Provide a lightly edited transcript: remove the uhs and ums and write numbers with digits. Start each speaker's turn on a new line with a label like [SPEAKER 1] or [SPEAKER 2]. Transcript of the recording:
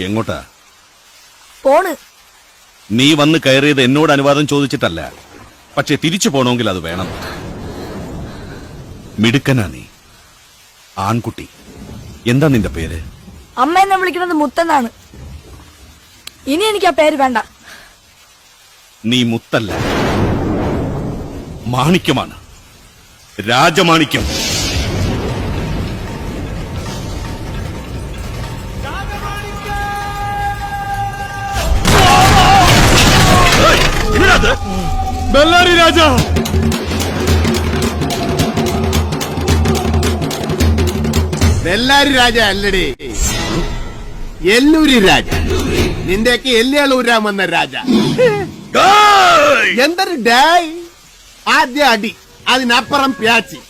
[SPEAKER 1] എങ്ങോട്ടാ
[SPEAKER 2] പോണ്?
[SPEAKER 1] നീ വന്ന് കയറിയത് എന്നോട് അനുവാദം ചോദിച്ചിട്ടല്ല, പക്ഷെ തിരിച്ചു പോണമെങ്കിൽ അത് വേണം. മിടുക്കനാ നീ, ആൺകുട്ടി. എന്താ നിന്റെ പേര്?
[SPEAKER 2] അമ്മ എന്നെ വിളിക്കുന്നത് മുത്തെന്നാണ്. ഇനി എനിക്ക് ആ പേര് വേണ്ട.
[SPEAKER 1] നീ മുത്തല്ല, മാണിക്യമാണ്, രാജമാണിക്യം.
[SPEAKER 3] ബെല്ലാരി രാജ,
[SPEAKER 4] ബെല്ലാരി രാജ അല്ലടി, എല്ലൂരി രാജ. നിന്റെയൊക്കെ എല്ലേളൂരാമെന്ന രാജ. എന്തൊരു ഡായ്. ആദ്യ അടി, അതിനപ്പുറം പ്യാച്ചി.